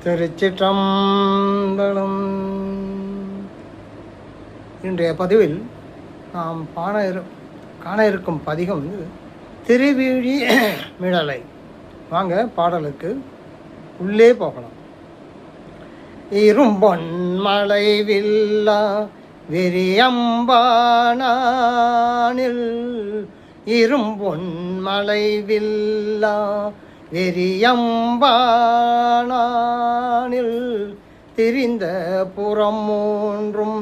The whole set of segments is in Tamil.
திருச்சிற்றம்பலம். இன்றைய பதிவில் நாம் காண இருக்கும் பதிகம் திருவிழி மிழலை. வாங்க பாடலுக்கு உள்ளே போகலாம். இரும்பொன்மலை வில்லா வெறியம்பானில், இரும்பொன்மலை வில்லா வெறியம்பானில், திரிந்த புறம் மூன்றும்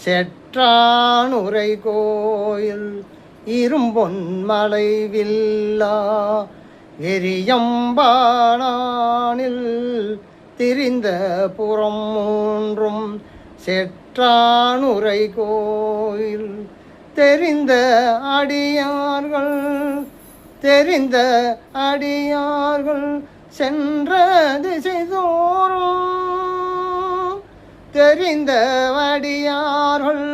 செற்றானுரை கோயில். இரும்பொன்மலை வில்லா வெறியம்பானில், திரிந்த புறம் மூன்றும் செற்றானுரை கோயில். தெரிந்த அடியார்கள் சென்ற திசை தோறும், தெரிந்த அடியார்கள்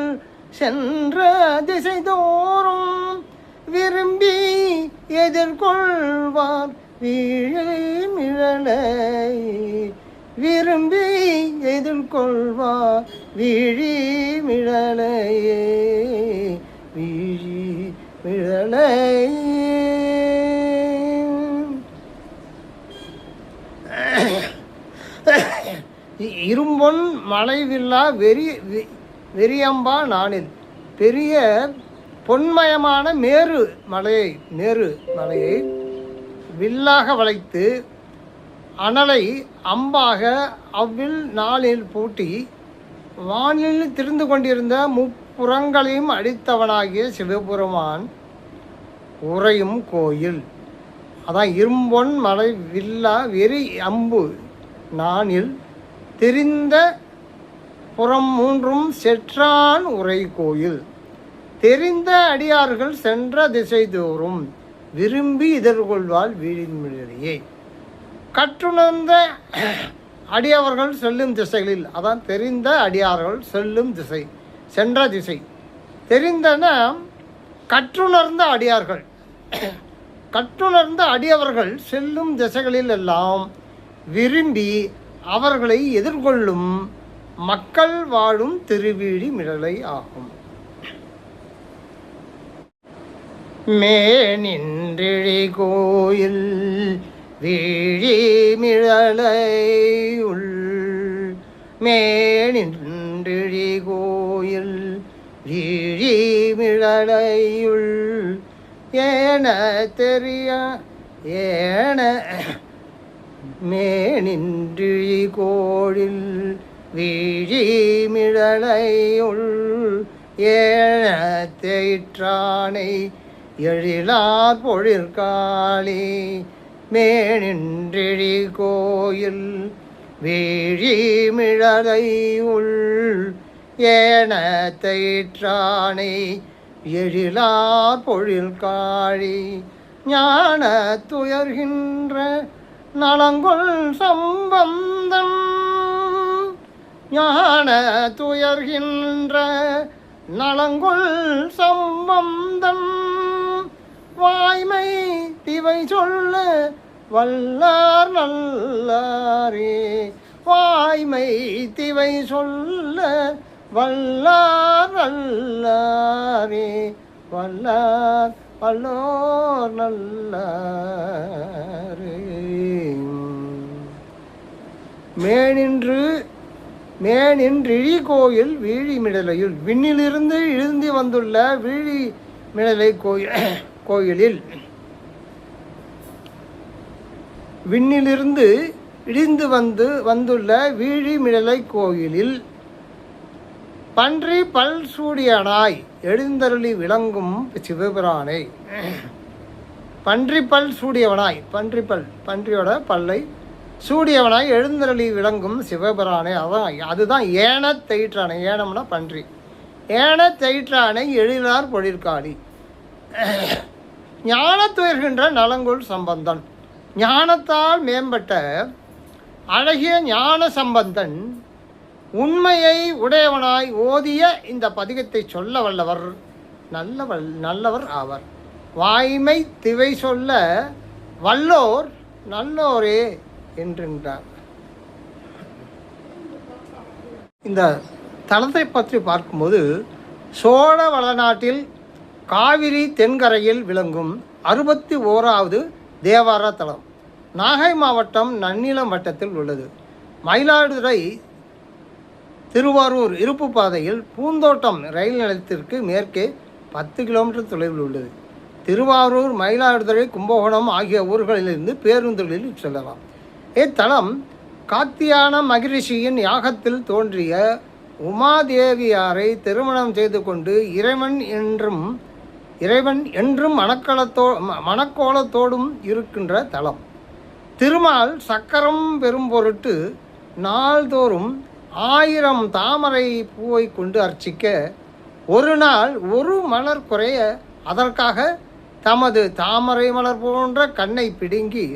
சென்ற திசை தோறும், விரும்பி எதிர்கொள்வார் வீழிமிழலை. விரும்பி எதிர்கொள்வார் வீழிமிழலையே, வீழிமிழலை. இரும்பொன் மலைவில்லா வெறியம்பா நானில், பெரிய பொன்மயமான மேரு மலையை வில்லாக வளைத்து அனலை அம்பாக அவ்வில் நாளில் பூட்டி வானில் திரிந்து கொண்டிருந்த முப்புறங்களையும் அடித்தவனாகிய சிவபெருமான் உறையும் கோயில். அதான் இரும்பொன் மலை வில்லா வெறி அம்பு நானில் தெரிந்த புறம் மூன்றும் செற்றான் உரை கோயில். தெரிந்த அடியார்கள் சென்ற திசை தோறும் விரும்பி எதிர்கொள்வாள் வீழிமிழலையே. கற்றுணர்ந்த அடியவர்கள் செல்லும் திசைகளில், அதான் தெரிந்த அடியார்கள் செல்லும் திசை, சென்ற திசை. தெரிந்தன கற்றுணர்ந்த அடியார்கள், கற்றுணர்ந்த அடியவர்கள் செல்லும் திசைகளில் எல்லாம் விரும்பி அவர்களை எதிர்கொள்ளும் மக்கள் வாழும் திருவிழி மிழலை ஆகும். மேனின்றிழி கோயில் வீழிமிழலை உள், மேனின்றிழி கோயில் வீழிமிழலையுள், ஏன தெரிய ஏன மேனின்றிழி கோயில் வீழிமிழலையுள், ஏன தேற்றானை எழிலார் பொழிற்காளி. மேனின்றிழி கோயில் வீழிமிழலையுள், ஏன தேற்றானை எழிலார் பொழிற்காளி. ஞான துயர்கின்ற நலங்கொள் சம்பந்தன், ஞான துயர்கின்ற நலங்கொள் சம்பந்தன், வாய்மை திவை சொல்ல வல்லார் நல்லாரே. வாய்மை திவை சொல்ல வல்லார் நல்லாரே, வல்லார் வல்லோர் நல்லாரே. மேனின்றிழி கோயில் வீழிமிழலையுள், விண்ணிலிருந்து இழுந்து வந்துள்ள வீழிமிழலை கோயிலில், விண்ணிலிருந்து இடிந்து வந்துள்ள வீழிமிழலை கோயிலில் பன்றி பல் சூடியனாய் எழுந்தருளி விளங்கும் சிவபிரானை. பன்றி பல் சூடியவனாய், பன்றியோட பல்லை சூடியவனாய் எழுந்தருளி விளங்கும் சிவபிரானை. அதுதான் ஏன தெயிற்றானை. ஏனம்னா பன்றி. ஏன தெயிற்றானை எழிலார் பொழிற்காளி. ஞானத்துயர்கின்ற நலங்கொள் சம்பந்தன், ஞானத்தால் மேம்பட்ட அழகிய ஞான சம்பந்தன் உண்மையை உடையவனாய் ஓதிய இந்த பதிகத்தை சொல்ல வல்லவர் நல்லவர் ஆவர். வாய்மை திவை சொல்ல வல்லோர் நல்லோரே என்றார். இந்த தலத்தை பற்றி பார்க்கும்போது சோழ வளநாட்டில் காவிரி தென்கரையில் விளங்கும் 61வது தேவார தலம் நாகை மாவட்டம் நன்னிலம் வட்டத்தில் உள்ளது. மயிலாடுதுறை திருவாரூர் இருப்பு பாதையில் பூந்தோட்டம் ரயில் நிலையத்திற்கு மேற்கே 10 கிலோமீட்டர் தொலைவில் உள்ளது. திருவாரூர், மயிலாடுதுறை, கும்பகோணம் ஆகிய ஊர்களிலிருந்து பேருந்துகளில் செல்லலாம். இத்தலம் காத்தியான மகிரிஷியின் யாகத்தில் தோன்றிய உமாதேவியாரை திருமணம் செய்து கொண்டு இறைவன் என்றும் மணக்கோலத்தோடும் இருக்கின்ற தலம். திருமால் சக்கரம் பெறும் பொருட்டு நாள்தோறும் 1000 தாமரை பூவை கொண்டு அர்ச்சிக்க ஒரு நாள் ஒரு மலர் குறைய அதற்காக தமது தாமரை மலர் போன்ற கண்ணை பிடுங்கி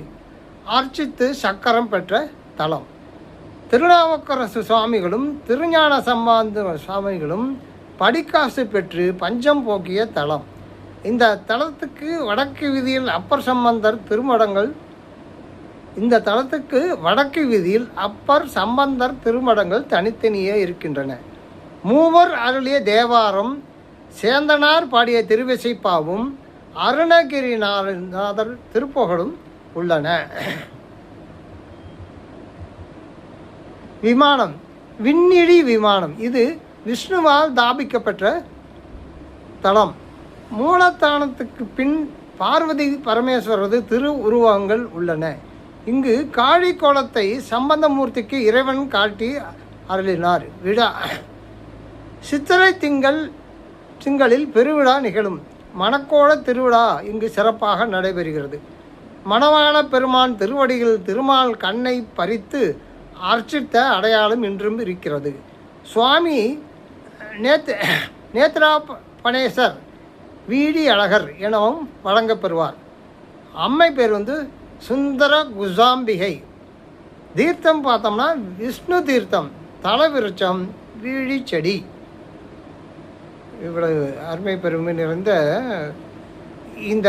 அர்ச்சித்து சக்கரம் பெற்ற தலம். திருநாவுக்கரசு சுவாமிகளும் திருஞான சம்பந்த சுவாமிகளும் படிக்காசு பெற்று பஞ்சம் போக்கிய தலம். இந்த தலத்துக்கு வடக்கு வீதியில் அப்பர் சம்பந்தர் திருமடங்கள் தனித்தனியே இருக்கின்றன. மூவர் அருளிய தேவாரம், சேந்தனார் பாடிய திருவிசைப்பாவும் அருணகிரிநாதர் திருப்புகழும் உள்ளன. விமானம், விண்ணிழி விமானம், இது விஷ்ணுவால் தாபிக்கப்பட்ட தலம். மூலத்தானத்துக்கு பின் பார்வதி பரமேஸ்வரது திரு உருவங்கள் உள்ளன. இங்கு காளி கோலத்தை சம்பந்தமூர்த்திக்கு இறைவன் காட்டி அருளினார். விழா சித்திரை திங்களில் பெருவிழா நிகழும். மணக்கோல திருவிழா இங்கு சிறப்பாக நடைபெறுகிறது. மணவாள பெருமான் திருவடிகள் திருமால் கண்ணை பறித்து அர்ச்சித்த அடையாளம் இன்றும் இருக்கிறது. சுவாமி நேத்ராபணேசர் வீடி அழகர் எனவும் வழங்கப்பெறுவார். அம்மை பேர் சுந்தர குசாம்பிகை. தீர்த்தம் பார்த்தோம்னா விஷ்ணு தீர்த்தம், தலவிருச்சம், வீழி செடி. இவ்வளவு அருமை பெருமை நிறைந்த இந்த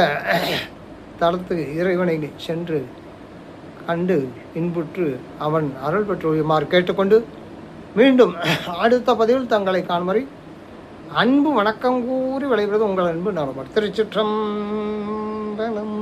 தலத்துக்கு இறைவனை சென்று கண்டு இன்புற்று அவன் அருள் பெற்றுமாறு கேட்டுக்கொண்டு மீண்டும் அடுத்த பதிவில் தங்களை காண்பறை அன்பு வணக்கம் கூறி விளைவது உங்கள் அன்பு நலமர். திருச்சிற்றம்பலம்.